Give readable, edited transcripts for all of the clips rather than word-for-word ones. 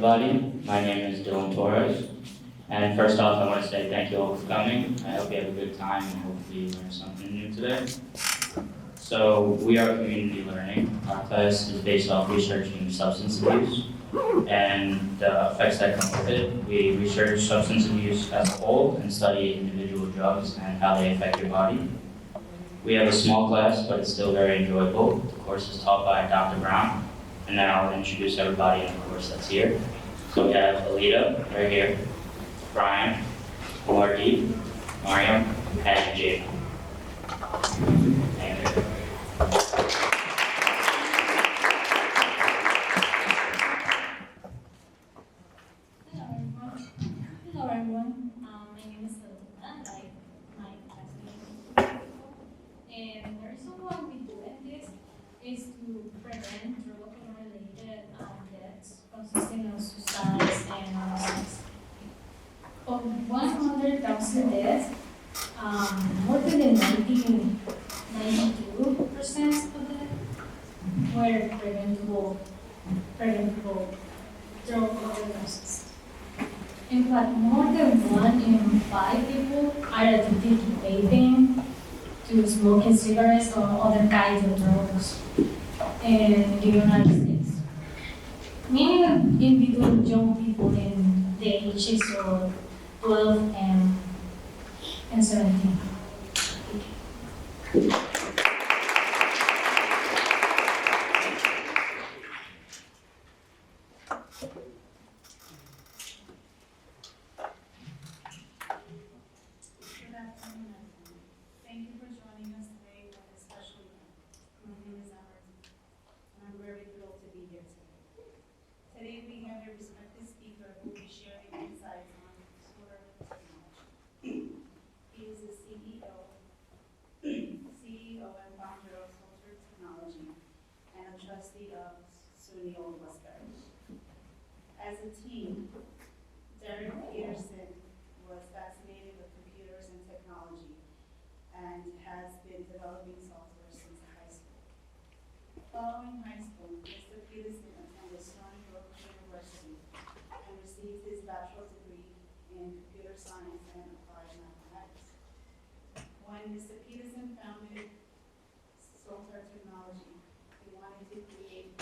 everybody. My name is Dylan Torres. And first off, I want to say thank you all for coming. I hope you have a good time and hopefully you learn something new today. So we are community learning. Our class is based off researching substance abuse and the effects that come with it. We research substance abuse as a whole and study individual drugs and how they affect your body. We have a small class, but it's still very enjoyable. The course is taught by Dr. Brown. And now I'll introduce everybody in the course that's here. So we have Alita, right here, Brian, Marty, Mariam, and Jake. Thank you. Hello everyone. My name is Alita, like my classmate. And the reason why we doing this is to prevent drug-related deaths consisting of suicides and homicides. Of 100,000 deaths, more than 92% of them were preventable drug overdoses. In fact, more than 1 in 5 people are addicted to vaping, to smoking cigarettes or other kinds of drugs in the United States. Many individual young people in the ages of 12 and 17. Good afternoon, everyone. Thank you for joining us today for this special event. My name is Amber, and I'm very thrilled to be here today. Today we have a respected speaker who will be sharing insights on solar technology. He is the CEO and founder of Solar Technology and a trustee of SUNY Old Westbury. As a teen, Derek Peterson was fascinated with computers and technology and has been developing software since high school. Following high school, Mr. Peterson attended SUNY Old Westbury and received his bachelor's degree in computer science and applied mathematics. When Mr. Peterson founded Solar Technology, he wanted to create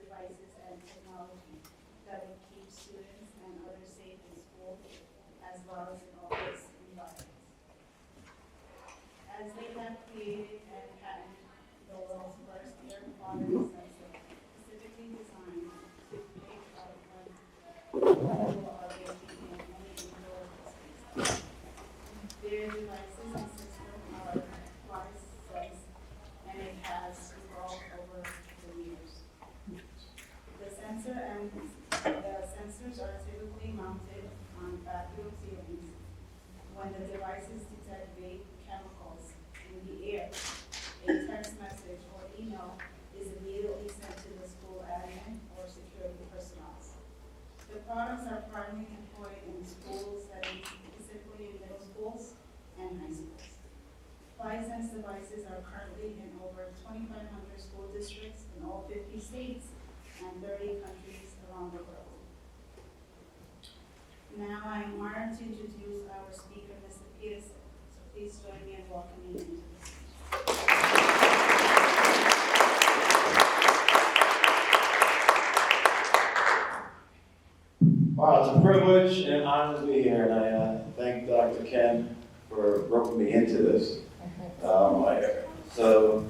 devices and technology that would keep students and others safe in school as well as in office environments. As they have created and patented the world's first air-quality sensor, specifically designed to pick up when people are working in any indoor space. Their devices and systems are twice size, and it has evolved over the years. The sensors are typically mounted on vacuum ceilings. When the devices detect vague chemicals in the air, a text message or email is immediately sent to the school admin or security personnel. The products are primarily employed in school settings, specifically in middle schools and high schools. FliSense devices are currently in over 2,500 school districts in all 50 states and 30 countries around the world. Now I am honored to introduce our speaker, Mr. Peterson. So please join me in welcoming him to the stage. Wow, it's a privilege and an honor to be here, and I thank Dr. Ken for roping me into this. So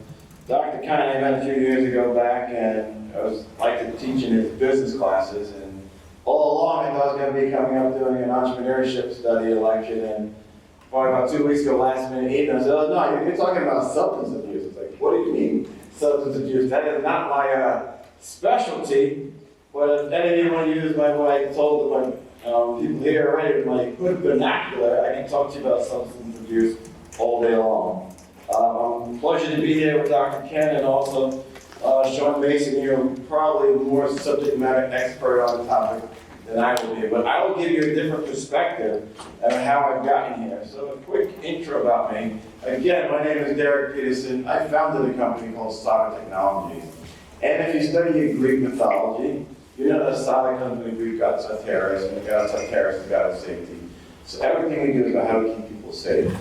Dr. Ken I met a few years ago back, and I was like teaching his business classes, and all along I thought I was going to be coming up doing an entrepreneurship study election, and probably about 2 weeks ago, last minute evening, I said, oh no, you're talking about substance abuse. It's like, what do you mean substance abuse? That is not my specialty, but if any of you want to use what I told them, people here already, my good vernacular, I can talk to you about substance abuse all day long. Pleasure to be here with Dr. Ken and also Shawn Mason. You're probably more subject matter expert on the topic than I will be, but I will give you a different perspective of how I've gotten here. So a quick intro about me. Again, my name is Derek Peterson. I founded a company called SUNY Technologies. And if you study Greek mythology, You're not a solid company, we've got some terrorists, and we've got some terrorists, we've got safety. So everything we do is about how to keep people safe.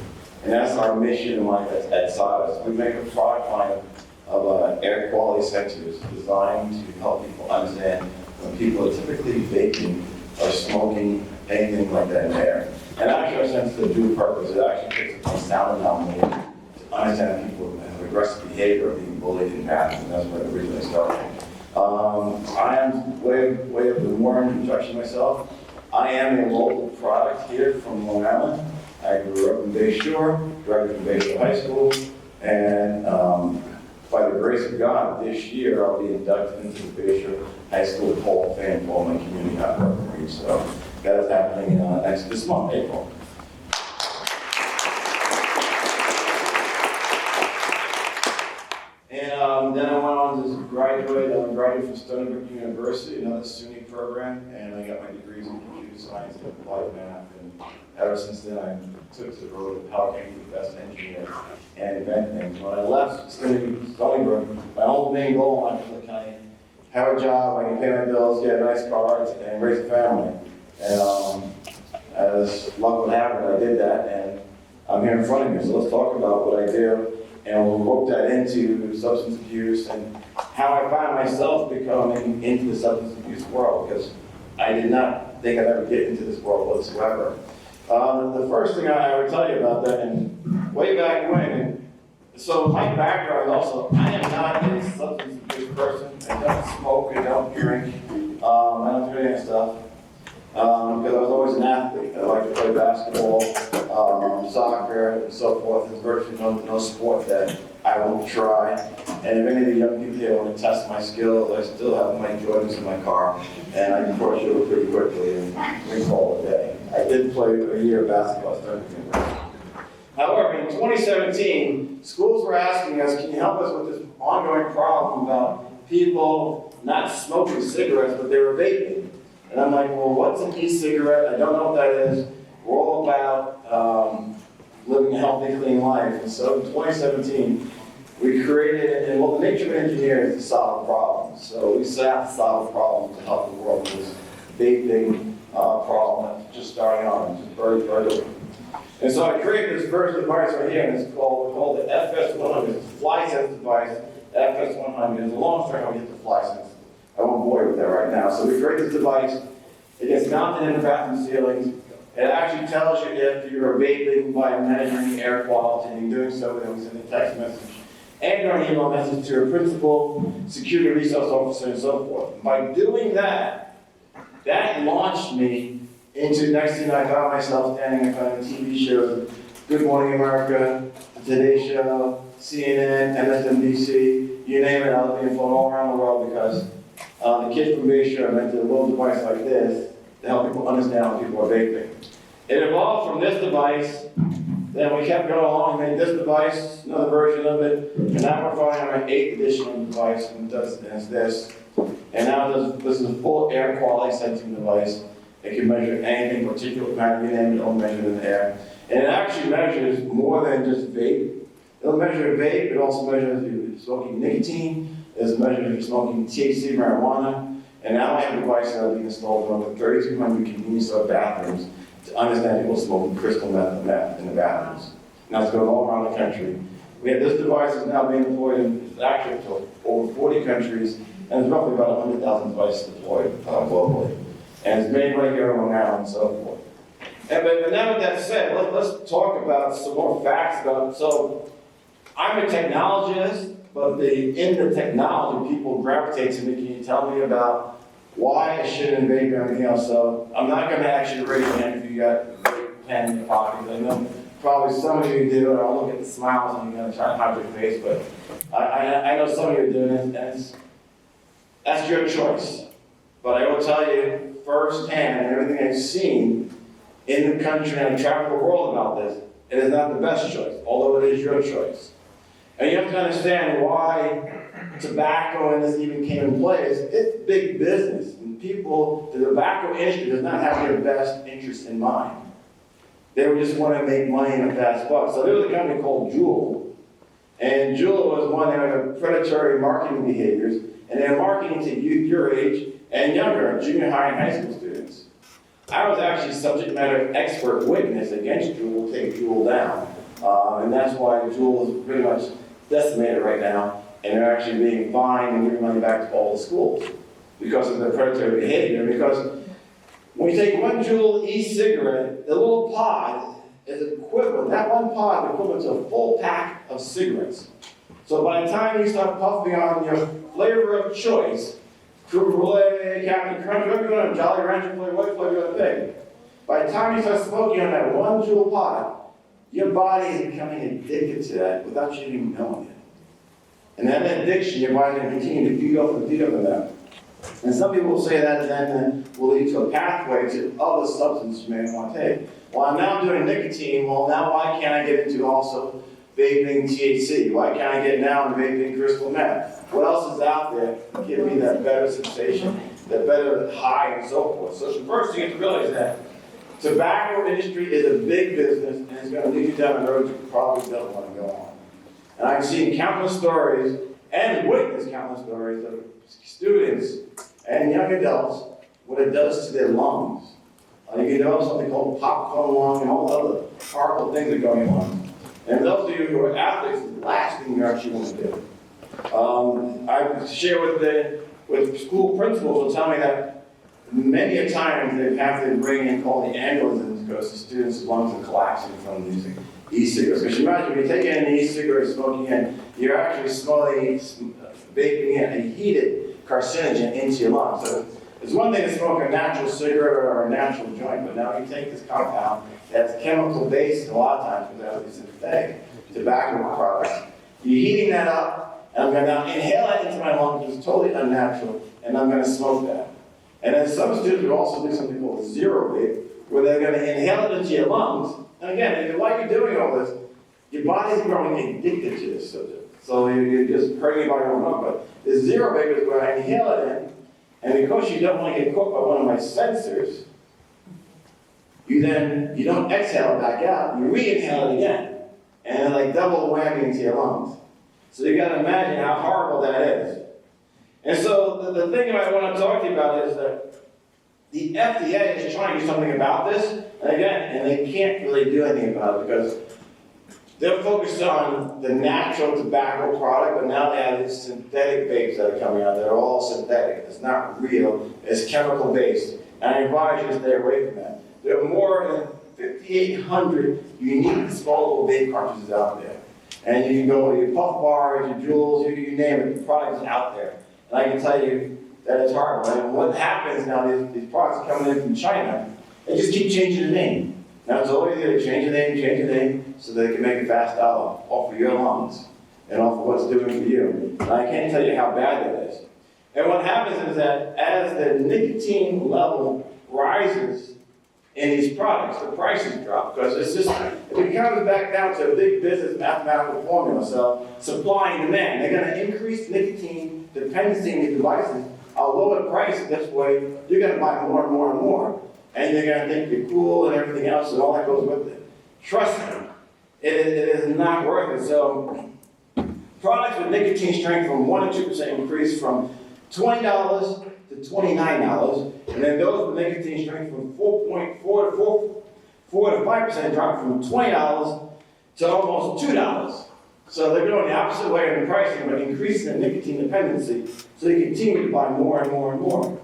And that's our mission in life at SUNY. We make a product line of air quality sensors designed to help people understand when people are typically vaping or smoking, anything like that in air. And actually, our sensors do purpose. It actually picks up on sound anomaly to understand people who have aggressive behavior or being bullied in bathrooms, and that's where it originally started. I am way up the more introduction myself. I am a local product here from Long Island. I grew up in Bay Shore, graduated from Bay Shore High School, and by the grace of God, this year I'll be inducted into the Bay Shore High School Hall of Fame for my community outreach. So that is happening this month, April. And then I went on to graduate. I graduated from Stony Brook University, another SUNY program, and I got my degrees in computer science and applied math. And ever since then, I took to the road of how can be the best engineer and invent things. When I left Stony Brook, my whole main goal in life was, can I have a job, I can pay my bills, get a nice car, and raise a family. And as luck would have it, I did that, and I'm here in front of you. So let's talk about what I do, and we'll work that into substance abuse and how I find myself becoming into the substance abuse world, because I did not think I'd ever get into this world whatsoever. The first thing I would tell you about that, and way back when, so my background also, I am not a substance abuse person. I don't smoke, I don't drink, I don't do any of that stuff. Because I was always an athlete. I like to play basketball, soccer, and so forth. There's virtually no sport that I won't try. And if any of the young people here want to test my skills, I still have my Jordans in my car, and I can crush it pretty quickly and recall a day. I did play a year of basketball at Stanford University. However, in 2017, schools were asking us, can you help us with this ongoing problem about people not smoking cigarettes, but they were vaping? And I'm like, well, what's an e-cigarette? I don't know what that is. We're all about living a healthy, clean life. And so in 2017, we created, and well, the nature of an engineer is to solve problems. So we set out to solve problems to help the world with this vaping problem that's just starting on, just very early. And so I created this first device right here, and it's called the FS100. It's a fly sense device. The FS100 is a long story how we get the fly sense. I won't bore you with that right now. So we create this device. It gets mounted in the bathroom ceilings. It actually tells you if you're vaping by measuring air quality, and doing so, then we send a text message and or an email message to your principal, security resource officer, and so forth. By doing that, that launched me into, next thing I found myself standing in front of TV shows, Good Morning America, The Today Show, CNN, MSNBC, you name it, I was being flown all around the world because the kids from Bay Shore invented a little device like this to help people understand how people are vaping. It evolved from this device, then we kept going along and made this device, another version of it, and now we're finally on our 8th edition of the device, and it's this. And now this is a full air quality sensing device. It can measure anything, particulate matter, you name it, it'll measure it in the air. And it actually measures more than just vape. It'll measure vape, it also measures if you're smoking nicotine, it measures if you're smoking THC, marijuana, and now I have a device that will be installed in over 3,200 convenience store bathrooms to understand people smoking crystal meth in the bathrooms. Now it's going all around the country. We have this device is now being deployed in actually to over 40 countries, and there's roughly about 100,000 devices deployed globally. And it's made right here on Long Island and so forth. But now with that said, let's talk about some more facts about it. So I'm a technologist, but in the technology, people gravitate to me. Can you tell me about why I shouldn't vape and everything else? So I'm not going to actually raise your hand if you got a pen in your pocket. I know probably some of you do, and I'll look at the smiles and you're going to try to hide your face, but I know some of you are doing it, and that's your choice. But I will tell you firsthand, and everything I've seen in the country, and I travel the world about this, it is not the best choice, although it is your choice. And you have to understand why tobacco and this even came in place. It's big business, and people, the tobacco industry does not have their best interest in mind. They just want to make money in a fast buck. So there was a company called Juul, and Juul was one that had predatory marketing behaviors, and they're marketing to youth your age, and younger, junior high and high school students. I was actually subject matter expert witness against Juul to take Juul down. And that's why Juul is pretty much decimated right now, and they're actually being fined and giving money back to all the schools because of their predatory behavior. Because when you take one Juul e-cigarette, the little pod is equivalent, that one pod is equivalent to a full pack of cigarettes. So by the time you start puffing on your flavor of choice, Creme Brulee, Captain Crunch, whatever you want, Jolly Rancher flavor, what flavor you want to pick, by the time you start smoking on that one Juul pod, your body is becoming addicted to that without you even knowing it. And that addiction, your body will continue to feed off of that. And some people will say that then will lead to a pathway to other substances you may want to take. Well, I'm now doing nicotine. Well, now why can't I get into also vaping THC? Why can't I get now into vaping crystal meth? What else is out there to give me that better sensation, that better high, and so forth? So the first thing you have to realize that tobacco industry is a big business, and it's going to lead you down the road you probably don't want to go on. And I've seen countless stories and witnessed countless stories of students and young adults, what it does to their lungs. You can develop something called popcorn lung and all other horrible things that are going on. And those of you who are athletes, the last thing you actually want to do. I share with school principals who tell me that many a times they've had to bring in call the ambulances because the students' lungs are collapsing from using e-cigarettes. Because you imagine when you take in an e-cigarette smoking in, you're actually smelling, vaping in a heated carcinogen into your lungs. So it's one thing to smoke a natural cigarette or a natural joint, but now you take this compound that's chemical based a lot of times without these synthetic tobacco products. You're heating that up, and I'm going to now inhale it into my lungs, which is totally unnatural, and I'm going to smoke that. And then some students will also do something called zero vape, where they're going to inhale it into your lungs. And again, while you're doing all this, your body's growing addicted to this subject. So you're just hurting your body on. But the zero vape is where I inhale it in, and because you don't want to get caught by one of my sensors, you don't exhale it back out, you re-inhale it again. And like double whammy into your lungs. So you gotta imagine how horrible that is. And so the thing I want to talk to you about is that the FDA is trying to do something about this, and they can't really do anything about it because they're focused on the natural tobacco product, but now they have these synthetic vapes that are coming out. They're all synthetic. It's not real. It's chemical based. And I advise you to stay away from that. There are more than 5,800 unique disposable vape cartridges out there. And you can go to your Puff Bars, your Juuls, you name it, the product is out there. And I can tell you that it's horrible. And what happens now, these products coming in from China, they just keep changing the name. Now it's all they do, change the name, so they can make a fast dollar off of your lungs and off of what's doing for you. And I can't tell you how bad that is. And what happens is that as the nicotine level rises in these products, the prices drop because it comes back down to a big business mathematical formula. So supply and demand, they're going to increase nicotine dependency in these devices. I'll lower the price this way, you're going to buy more and more and more. And you're going to think you're cool and everything else and all that goes with it. Trust me, it is not worth it. So products with nicotine strength from 1 to 2% increase from $20 to $29. And then those with nicotine strength from 4.4 to 4 to 5% drop from $20 to almost $2. So they're going the opposite way in the pricing, but increasing the nicotine dependency so you continue to buy more and more and more.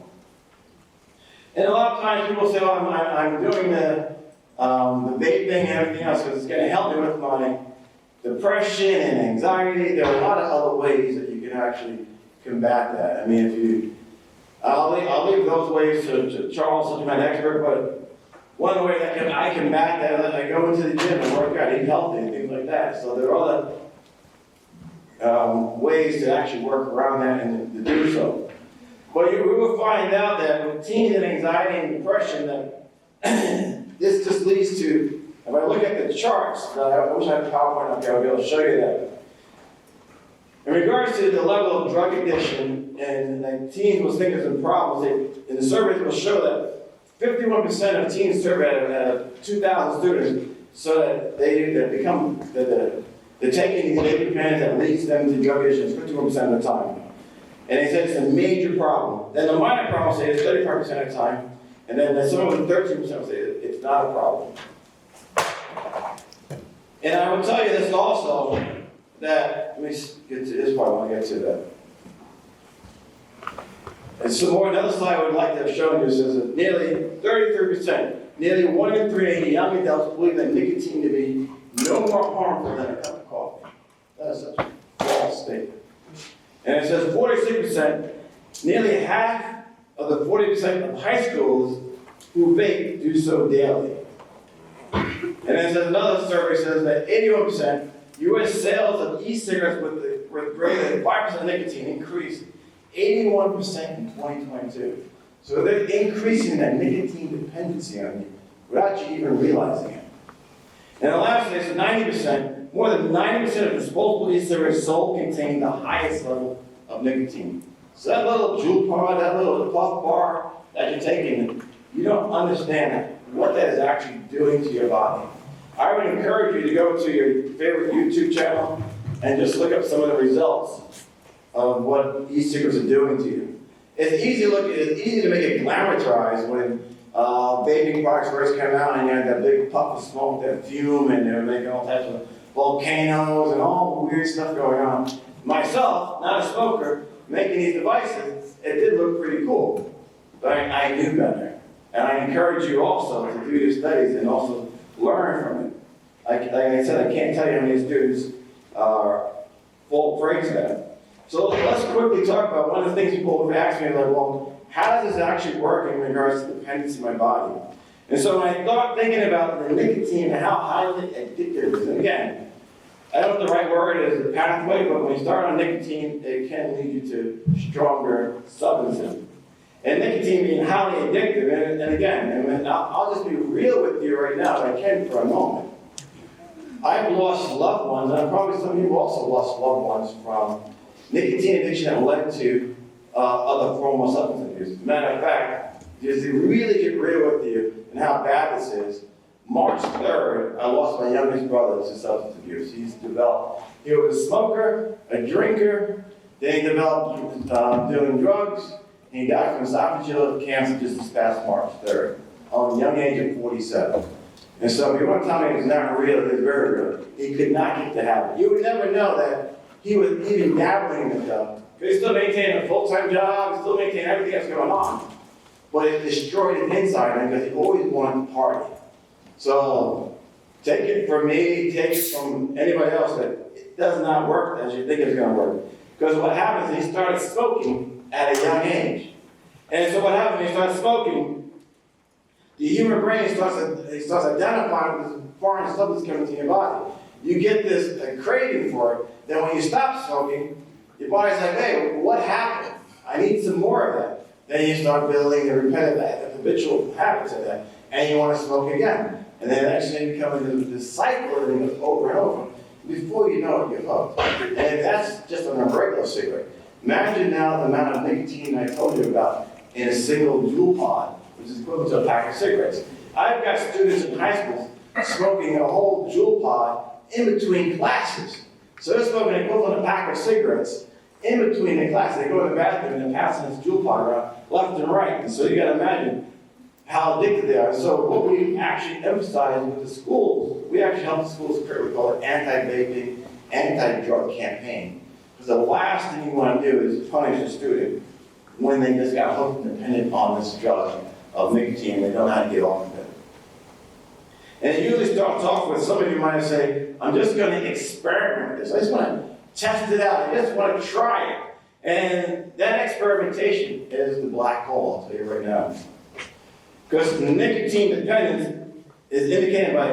And a lot of times people say, oh, I'm doing the vaping and everything else because it's going to help me with my depression and anxiety. There are a lot of other ways that you can actually combat that. I mean, I'll leave those ways to Charles, such an expert, but one way that I combat that is I go into the gym and work out, eat healthy and things like that. So there are other ways to actually work around that and to do so. But we will find out that with teens and anxiety and depression, that this just leads to, if I look at the charts, I wish I had a PowerPoint up here, I'll be able to show you that. In regards to the level of drug addiction and teens with thinkers and problems, in the surveys will show that 51% of teens surveyed out of 2,000 students, so that they're taking these vaping pens that leads them to drug addiction 51% of the time. And they said it's a major problem. Then the minor problem say it's 35% of the time, and then some of the 13% say it's not a problem. And I will tell you this also, that, let me get to this part, I want to get to that. And some more, another slide I would like to have shown you says that nearly 33%, nearly 1 in 3 young adults believe that nicotine to be no more harmful than a cup of coffee. That is such a false statement. And it says 46%, nearly half of the 40% of high schools who vape do so daily. And then it says another survey says that 81% U.S. sales of e-cigarettes with greater than 5% nicotine increased 81% in 2022. So they're increasing that nicotine dependency on you without you even realizing it. And the last thing is 90%, more than 90% of disposable e-cigarettes sold contain the highest level of nicotine. So that little jewel pod, that little puff bar that you're taking, you don't understand what that is actually doing to your body. I would encourage you to go to your favorite YouTube channel and just look up some of the results of what e-cigarettes are doing to you. It's easy to make it glamorized when vaping products first came out and you had that big puff of smoke, that fume, and they were making all types of volcanoes and all the weird stuff going on. Myself, not a smoker, making these devices, it did look pretty cool. But I knew better. And I encourage you also to do your studies and also learn from it. Like I said, I can't tell you how many students are fall prey to that. So let's quickly talk about one of the things people have asked me, like, well, how does this actually work in regards to dependency in my body? And so when I thought thinking about the nicotine and how highly addictive it is, and again, I don't know what the right word is, the pathway, but when you start on nicotine, it can lead you to stronger substances. And nicotine being highly addictive, and again, I'll just be real with you right now, if I can for a moment. I've lost loved ones, and probably some of you also lost loved ones from nicotine addiction that led to other forms of substance abuse. Matter of fact, just to really get real with you and how bad this is, March 3rd, I lost my youngest brother to substance abuse. He was a smoker, a drinker, then he developed doing drugs, and he died from esophageal cancer just this past March 3rd, on a young age of 47. And so if you want to tell me it's not real, it's very real. He could not get the habit. You would never know that he was even dabbling in the stuff. Because he still maintained a full-time job, he still maintained everything that's going on. But it destroyed his inside because he always wanted to party. So take it from me, take it from anybody else that it does not work as you think it's going to work. Because what happens is he started smoking at a young age. And so what happens when he starts smoking, the human brain starts identifying with this foreign substance coming to your body. You get this craving for it. Then when you stop smoking, your body's like, hey, what happened? I need some more of that. Then you start building the repetitive, habitual habits of that, and you want to smoke again. And then actually you become into this cycle and it goes over and over. Before you know it, you're hooked. And if that's just on a regular cigarette, imagine now the amount of nicotine I told you about in a single jewel pod, which is equivalent to a pack of cigarettes. I've got students in high school smoking a whole jewel pod in between classes. So they're smoking an equivalent of a pack of cigarettes in between the classes. They go in the bathroom and they're passing this jewel pod around left and right. And so you got to imagine how addicted they are. So what we actually emphasize with the schools, we actually help the schools create what we call an anti-vaping, anti-drug campaign. Because the last thing you want to do is punish a student when they just got hooked and dependent on this drug of nicotine and they don't know how to get off of it. And it usually starts off with, some of you might say, I'm just going to experiment with this. I just want to test it out. I just want to try it. And that experimentation is the black hole, I'll tell you right now. Because nicotine dependence is indicated by,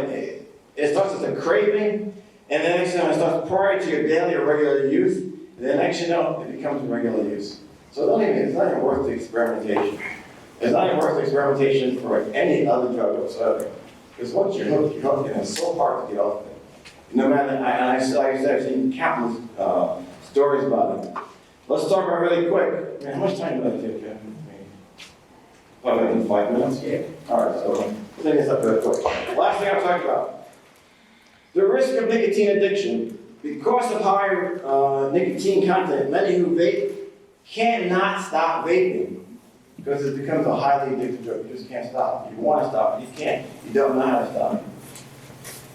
it starts as a craving, and then next thing it starts prior to your daily or regular use, and then next you know, it becomes regular use. So it's not even worth the experimentation. It's not even worth the experimentation for any other drug whatsoever. Because once you're hooked, and it's so hard to get off of it. No matter, like I said, I've seen countless stories about it. Let's talk about it really quick. Man, how much time do I take? Probably in 5 minutes? Yeah. All right, so let's take this up really quick. Last thing I'll talk about. The risk of nicotine addiction. Because of higher nicotine content, many who vape can't not stop vaping because it becomes a highly addictive drug. You just can't stop. You want to stop it, you can't. You don't know how to stop it.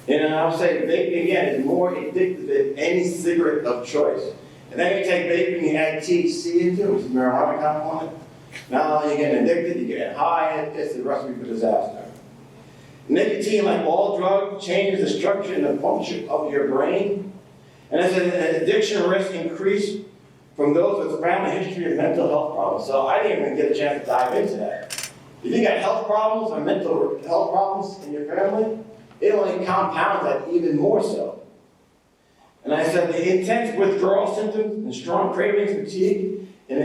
And I would say vaping, again, is more addictive than any cigarette of choice. And then you take vaping, you add THC into it, which is marijuana component. Not only are you getting addicted, you get high, and it's the recipe for disaster. Nicotine, like all drugs, changes the structure and the function of your brain. And as an addiction risk increase from those with family history of mental health problems. So I didn't even get a chance to dive into that. If you got health problems or mental health problems in your family, it only compounds that even more so. And I said the intense withdrawal symptoms and strong cravings, fatigue, and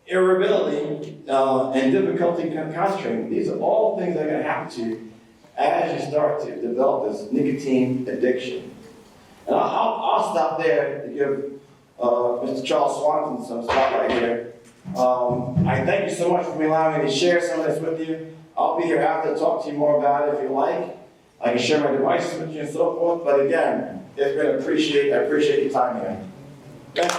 irritability, and difficulty concentrating. These are all things that are going to happen to you as you start to develop this nicotine addiction. And I'll stop there to give Mr. Charles Swanson some spotlight here. I thank you so much for allowing me to share some of this with you. I'll be here after to talk to you more about it if you like. I can share my devices with you and so forth. But again, it's been I appreciate your time here. Thank you.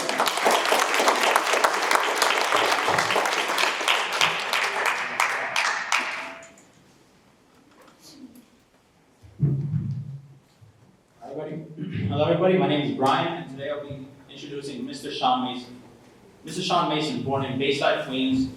Hello everybody, my name is Brian, and today I'll be introducing Mr. Shawn Mason. Mr. Shawn Mason, born in Bayside, Queens,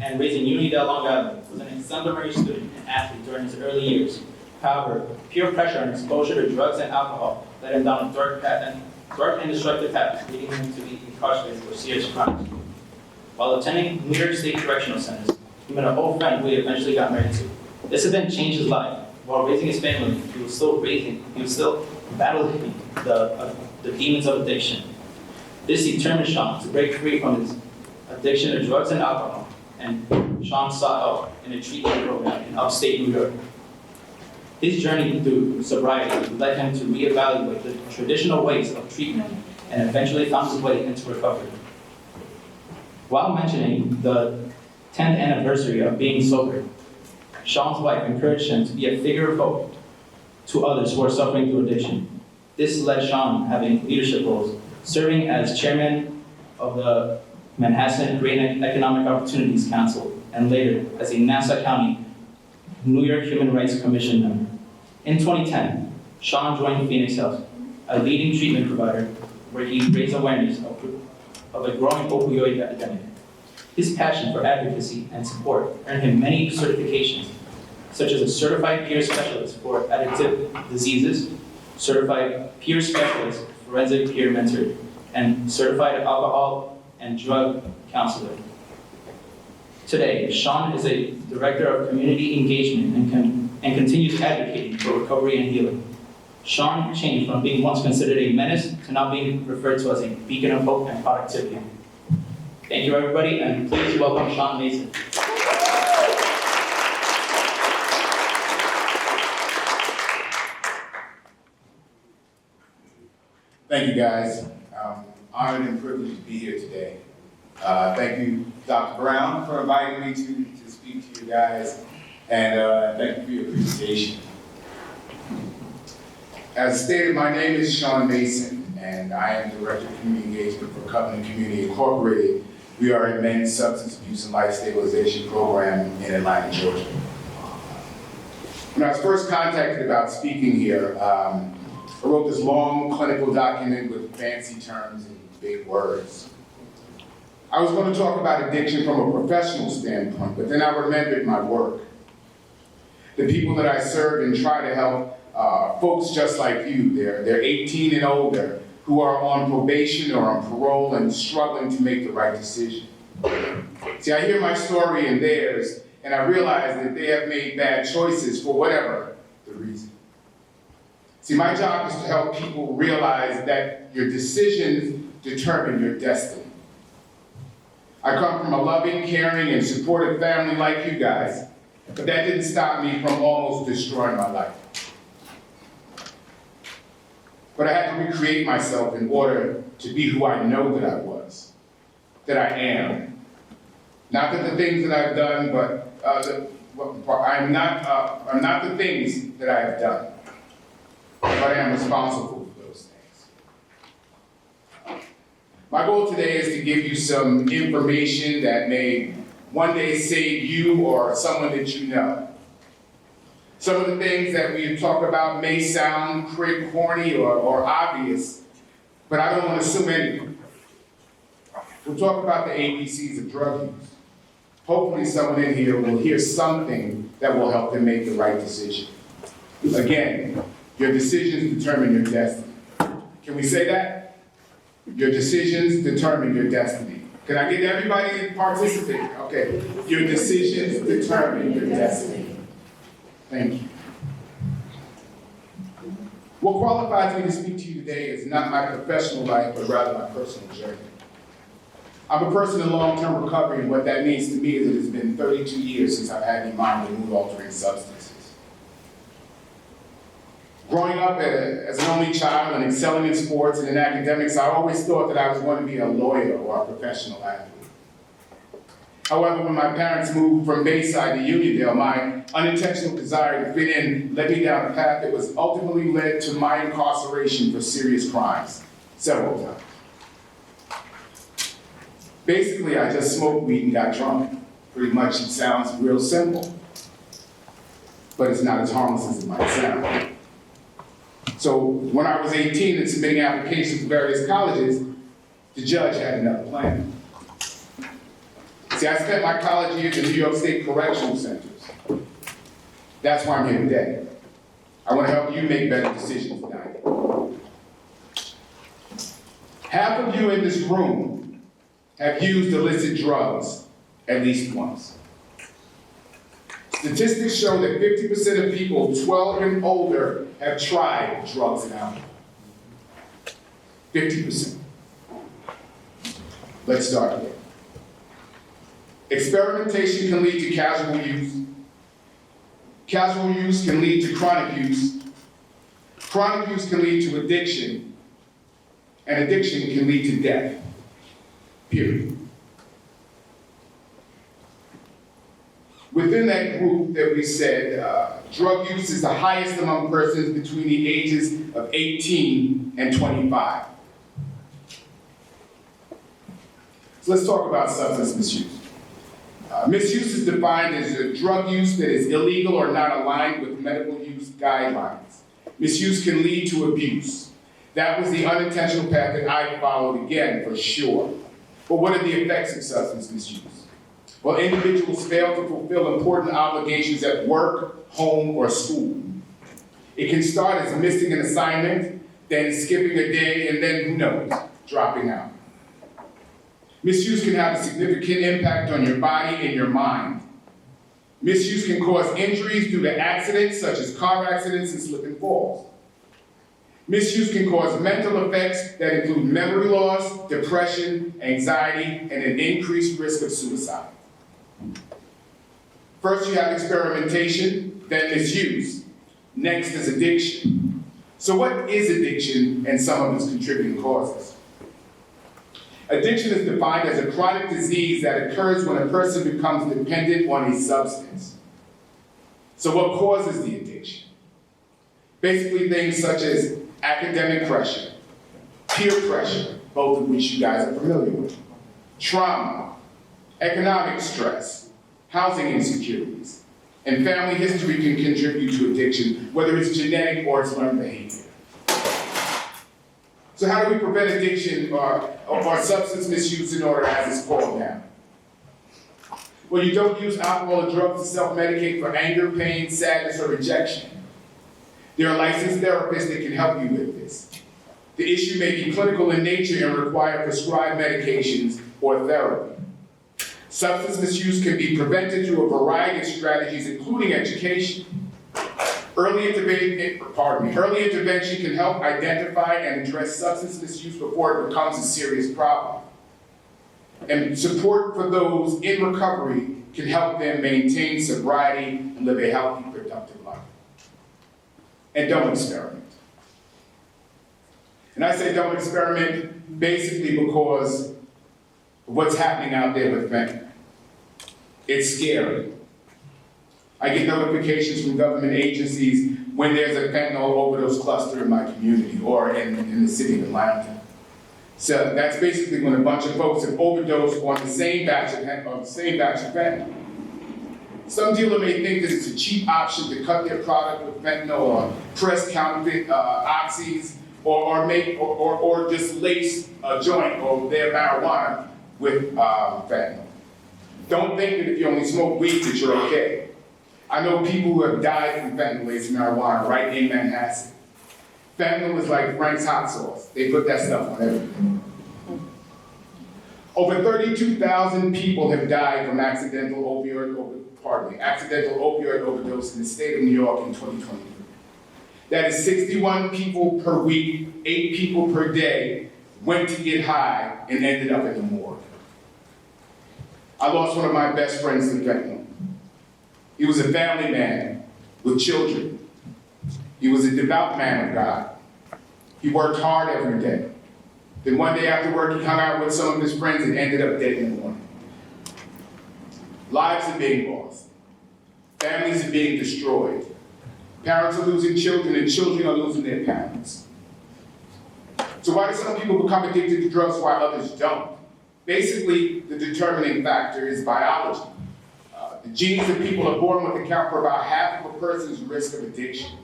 and raised in Unionville, Long Island, was an exemplary student and athlete during his early years. However, peer pressure and exposure to drugs and alcohol led him down a dark and destructive path, leading him to be incarcerated for serious crimes. While attending New York State Correctional Centers, he met an old friend who he eventually got married to. This event changed his life. While raising his family, he was still battling the demons of addiction. This determined Shawn to break free from his addiction to drugs and alcohol, and Shawn sought help in a treatment program in upstate New York. His journey through sobriety led him to reevaluate the traditional ways of treatment and eventually found his way into recovery. While mentioning the 10th anniversary of being sober, Shawn's wife encouraged him to be a figure of hope to others who are suffering through addiction. This led Shawn having leadership roles, serving as chairman of the Manhasset Great Economic Opportunities Council, and later as a Nassau County New York Human Rights Commission member. In 2010, Shawn joined Phoenix Health, a leading treatment provider where he raised awareness of a growing opioid epidemic. His passion for advocacy and support earned him many certifications, such as a certified peer specialist for addictive diseases, certified peer specialist, forensic peer mentor, and certified alcohol and drug counselor. Today, Shawn is a director of community engagement and continues advocating for recovery and healing. Shawn changed from being once considered a menace to now being referred to as a beacon of hope and productivity. Thank you, everybody, and please welcome Shawn Mason. Thank you, guys. Honored and privileged to be here today. Thank you, Dr. Brown, for inviting me to speak to you guys, and thank you for your presentation. As stated, my name is Shawn Mason, and I am Director of Community Engagement for Covenant Community Incorporated. We are a men's substance abuse and life stabilization program in Atlanta, Georgia. When I was first contacted about speaking here, I wrote this long clinical document with fancy terms and big words. I was going to talk about addiction from a professional standpoint, but then I remembered my work. The people that I serve and try to help folks just like you, they're 18 and older, who are on probation or on parole and struggling to make the right decision. See, I hear my story and theirs, and I realize that they have made bad choices for whatever the reason. See, my job is to help people realize that your decisions determine your destiny. I come from a loving, caring, and supportive family like you guys, but that didn't stop me from almost destroying my life. But I had to recreate myself in order to be who I know that I was, that I am. Not that the things that I've done, but I'm not the things that I have done, but I am responsible for those things. My goal today is to give you some information that may one day save you or someone that you know. Some of the things that we talk about may sound corny or obvious, but I don't want to assume anything. We'll talk about the ABCs of drug use. Hopefully someone in here will hear something that will help them make the right decision. Again, your decisions determine your destiny. Can we say that? Your decisions determine your destiny. Can I get everybody to participate? Okay. Your decisions determine your destiny. Thank you. What qualifies me to speak to you today is not my professional life, but rather my personal journey. I'm a person in long-term recovery, and what that means to me is it has been 32 years since I've had any mind or mood-altering substances. Growing up as an only child and excelling in sports and in academics, I always thought that I was going to be a lawyer or a professional athlete. However, when my parents moved from Bayside to Uniondale, my unintentional desire to fit in led me down a path that was ultimately led to my incarceration for serious crimes, several times. Basically, I just smoked weed and got drunk. Pretty much it sounds real simple, but it's not as harmless as it might sound. So when I was 18 and submitting applications to various colleges, the judge had another plan. See, I spent my college years in New York State correctional centers. That's why I'm here today. I want to help you make better decisions tonight. Half of you in this room have used illicit drugs at least once. Statistics show that 50% of people 12 and older have tried drugs and alcohol. 50%. Let's start here. Experimentation can lead to casual use. Casual use can lead to chronic use. Chronic use can lead to addiction. And addiction can lead to death. Period. Within that group that we said, drug use is the highest among persons between the ages of 18 and 25. So let's talk about substance misuse. Misuse is defined as a drug use that is illegal or not aligned with medical use guidelines. Misuse can lead to abuse. That was the unintentional path that I followed again, for sure. But what are the effects of substance misuse? Well, individuals fail to fulfill important obligations at work, home, or school. It can start as missing an assignment, then skipping a day, and then, who knows, dropping out. Misuse can have a significant impact on your body and your mind. Misuse can cause injuries due to accidents, such as car accidents and slip and falls. Misuse can cause mental effects that include memory loss, depression, anxiety, and an increased risk of suicide. First, you have experimentation, then misuse. Next is addiction. So what is addiction and some of its contributing causes? Addiction is defined as a chronic disease that occurs when a person becomes dependent on a substance. So what causes the addiction? Basically things such as academic pressure, peer pressure, both of which you guys are familiar with, trauma, economic stress, housing insecurities, and family history can contribute to addiction, whether it's genetic or it's learned behavior. So how do we prevent addiction or substance misuse in order as it's called now? Well, you don't use alcohol or drugs to self-medicate for anger, pain, sadness, or rejection. There are licensed therapists that can help you with this. The issue may be clinical in nature and require prescribed medications or therapy. Substance misuse can be prevented through a variety of strategies, including education. Early intervention can help identify and address substance misuse before it becomes a serious problem. And support for those in recovery can help them maintain sobriety and live a healthy, productive life. And don't experiment. And I say don't experiment basically because of what's happening out there with fentanyl. It's scary. I get notifications from government agencies when there's a fentanyl overdose cluster in my community or in the city of Atlanta. So that's basically when a bunch of folks have overdosed on the same batch of fentanyl. Some dealer may think that it's a cheap option to cut their product with fentanyl or press counterfeit oxys, or just lace a joint or their marijuana with fentanyl. Don't think that if you only smoke weed that you're okay. I know people who have died from fentanyl-laced marijuana right in Manhattan. Fentanyl is like Frank's hot sauce. They put that stuff on everything. Over 32,000 people have died from accidental opioid overdose in the state of New York in 2023. That is 61 people per week, 8 people per day went to get high and ended up in the morgue. I lost one of my best friends to fentanyl. He was a family man with children. He was a devout man of God. He worked hard every day. Then one day after work, he hung out with some of his friends and ended up dead in the morning. Lives are being lost. Families are being destroyed. Parents are losing children, and children are losing their parents. So why do some people become addicted to drugs while others don't? Basically, the determining factor is biology. The genes that people are born with account for about half of a person's risk of addiction.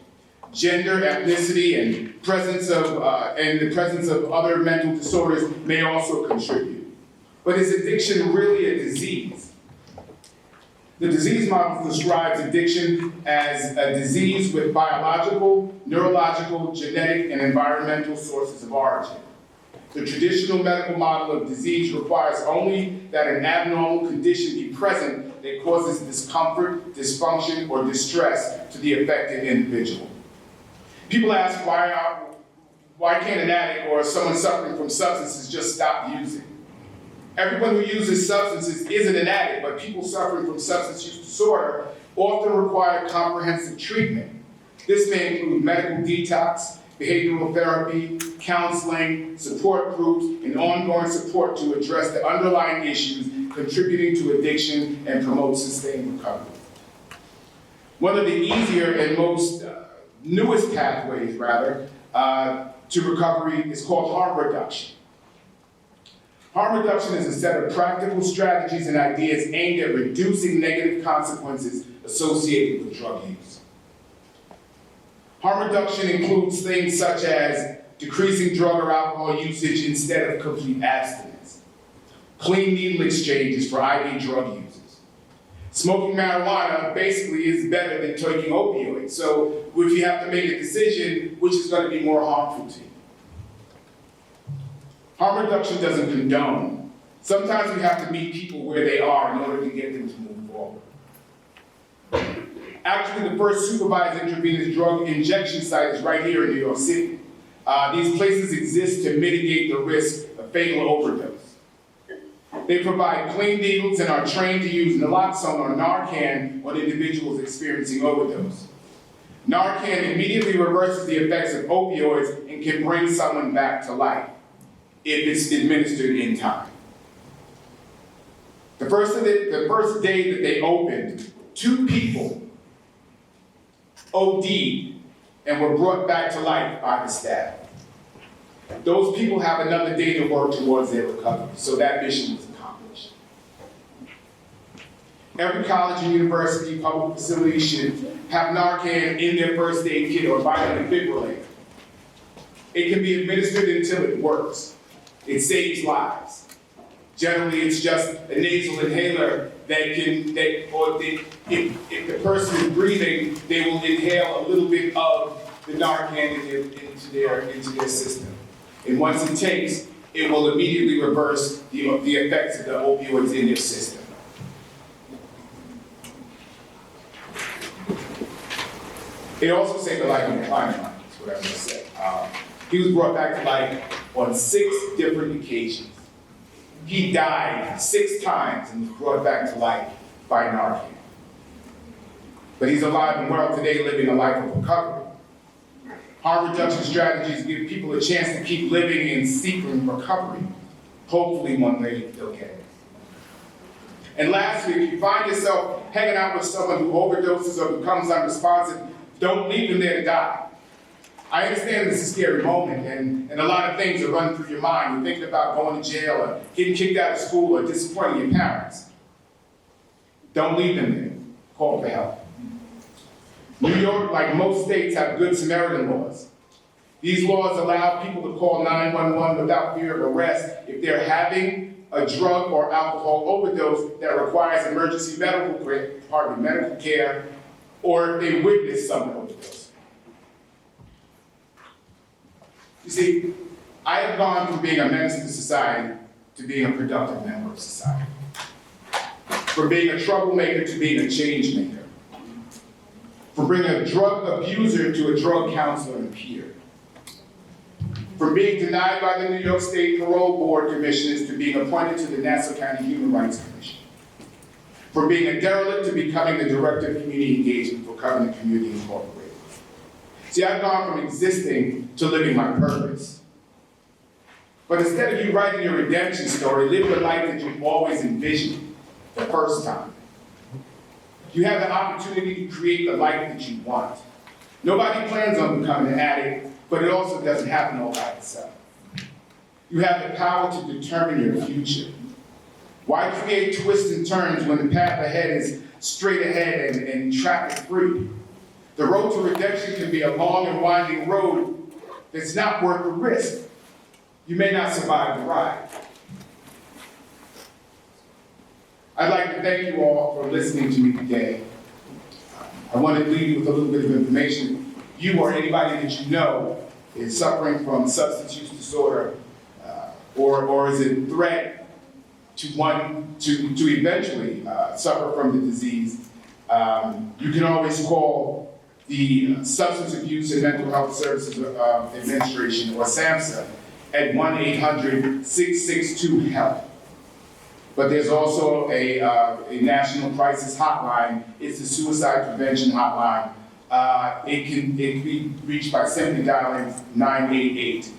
Gender, ethnicity, and the presence of other mental disorders may also contribute. But is addiction really a disease? The disease model describes addiction as a disease with biological, neurological, genetic, and environmental sources of origin. The traditional medical model of disease requires only that an abnormal condition be present that causes discomfort, dysfunction, or distress to the affected individual. People ask why can't an addict or someone suffering from substances just stop using? Everyone who uses substances isn't an addict, but people suffering from substance use disorder often require comprehensive treatment. This may include medical detox, behavioral therapy, counseling, support groups, and ongoing support to address the underlying issues contributing to addiction and promote sustained recovery. One of the easier and most newest pathways, to recovery is called harm reduction. Harm reduction is a set of practical strategies and ideas aimed at reducing negative consequences associated with drug use. Harm reduction includes things such as decreasing drug or alcohol usage instead of complete abstinence, clean needle exchanges for IV drug users. Smoking marijuana basically is better than taking opioids, so if you have to make a decision, which is going to be more harmful to you? Harm reduction doesn't condone. Sometimes we have to meet people where they are in order to get them to move forward. Actually, the first supervised intravenous drug injection site is right here in New York City. These places exist to mitigate the risk of fatal overdose. They provide clean needles and are trained to use naloxone or Narcan on individuals experiencing overdose. Narcan immediately reverses the effects of opioids and can bring someone back to life if it's administered in time. The first day that they opened, 2 people OD'd and were brought back to life by the staff. Those people have another day to work towards their recovery, so that mission was accomplished. Every college and university public facility should have Narcan in their first aid kit or buy a defibrillator. It can be administered until it works. It saves lives. Generally, it's just a nasal inhaler if the person is breathing, they will inhale a little bit of the Narcan into their system. And once it takes, it will immediately reverse the effects of the opioids in their system. It also saved the life of a client of mine, is what I was going to say. He was brought back to life on 6 different occasions. He died 6 times and was brought back to life by Narcan. But he's alive and well today, living a life of recovery. Harm reduction strategies give people a chance to keep living and seeking recovery. Hopefully one day they'll get it. And lastly, if you find yourself hanging out with someone who overdoses or becomes unresponsive, don't leave them there to die. I understand it's a scary moment, and a lot of things are running through your mind. You're thinking about going to jail or getting kicked out of school or disappointing your parents. Don't leave them there. Call for help. New York, like most states, have Good Samaritan laws. These laws allow people to call 911 without fear of arrest if they're having a drug or alcohol overdose that requires emergency medical care, or if they witness some overdose. You see, I have gone from being a menace to society to being a productive member of society. From being a troublemaker to being a change maker. From being a drug abuser to a drug counselor and peer. From being denied by the New York State Parole Board Commissioners to being appointed to the Nassau County Human Rights Commission. From being a derelict to becoming the Director of Community Engagement for Covenant Community Incorporated. See, I've gone from existing to living my purpose. But instead of you writing your redemption story, live the life that you've always envisioned the first time. You have the opportunity to create the life that you want. Nobody plans on becoming an addict, but it also doesn't happen all by itself. You have the power to determine your future. Why create twists and turns when the path ahead is straight ahead and traffic free? The road to redemption can be a long and winding road that's not worth the risk. You may not survive the ride. I'd like to thank you all for listening to me today. I want to leave you with a little bit of information. You or anybody that you know is suffering from substance use disorder, or is a threat to eventually suffer from the disease, you can always call the Substance Abuse and Mental Health Services Administration, or SAMHSA, at 1-800-662-HELP. But there's also a national crisis hotline. It's the suicide prevention hotline. It can be reached by simply dialing 988.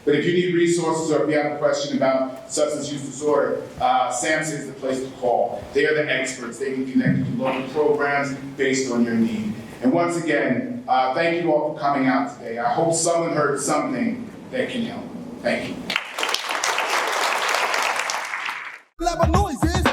But if you need resources or if you have a question about substance use disorder, SAMHSA is the place to call. They are the experts. They can connect you to local programs based on your need. And once again, thank you all for coming out today. I hope someone heard something that can help. Thank you. LabofNoyzes.